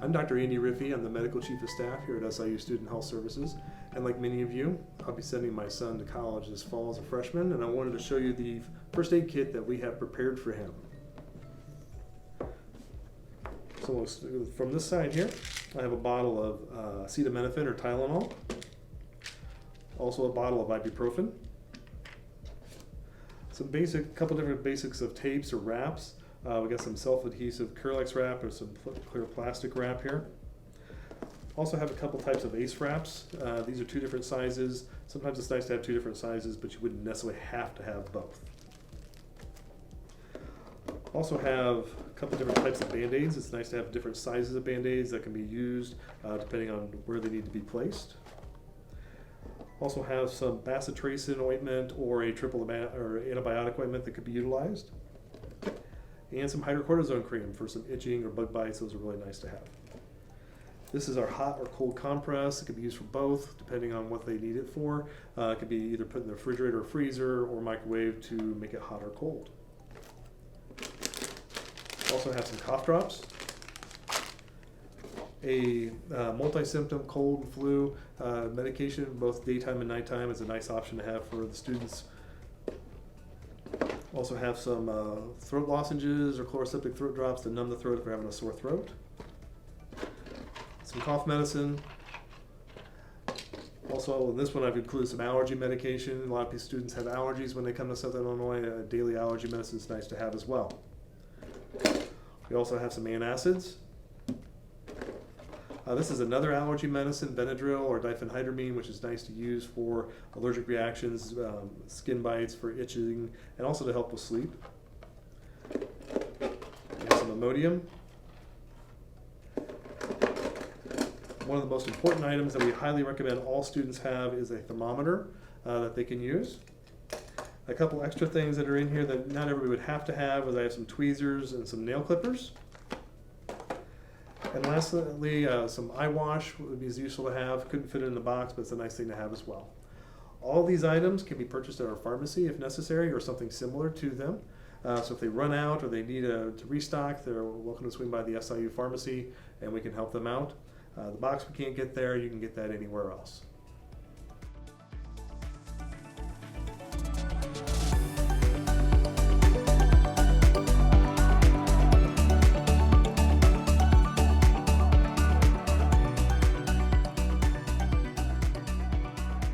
I'm Dr. Andy Riffey. I'm the Medical Chief of Staff here at SIU Student Health Services. And like many of you, I'll be sending my son to college this fall as a freshman, and I wanted to show you the first aid kit that we have prepared for him. So from this side here, I have a bottle of acetaminophen or Tylenol, also a bottle of ibuprofen, some couple different basics of tapes or wraps. We got some self-adhesive curlex wrap or some clear plastic wrap here. Also have a couple types of ACE wraps. These are two different sizes. Sometimes it's nice to have two different sizes, but you wouldn't necessarily have to have both. Also have a couple different types of Band-Aids. It's nice to have different sizes of Band-Aids that can be used depending on where they need to be placed. Also have some bacitracin ointment or a triple or antibiotic ointment that could be utilized. And some hydrocortisone cream for some itching or bug bites. Those are really nice to have. This is our hot or cold compress. It can be used for both, depending on what they need it for. It could be either put in the refrigerator or freezer or microwave to make it hot or cold. Also have some cough drops. A multi-symptom cold and flu medication, both daytime and nighttime, is a nice option to have for the students. Also have some throat lozenges or chloroseptic throat drops to numb the throat if they're having a sore throat. Some cough medicine. Also in this one I've included some allergy medication. A lot of these students have allergies when they come to Southern Illinois. Daily allergy medicine is nice to have as well. We also have some antacids. This is another allergy medicine, Benadryl or diphenhydramine, which is nice to use for allergic reactions, skin bites, for itching, and also to help with sleep. We have some Imodium. One of the most important items that we highly recommend all students have is a thermometer that they can use. A couple extra things that are in here that not everybody would have to have is I have some tweezers and some nail clippers. And lastly, some eye wash would be useful to have. Couldn't fit it in the box, but it's a nice thing to have as well. All these items can be purchased at our pharmacy if necessary, or something similar to them. So if they run out or they need to restock, they're welcome to swing by the SIU pharmacy and we can help them out. The box we can't get there, you can get that anywhere else.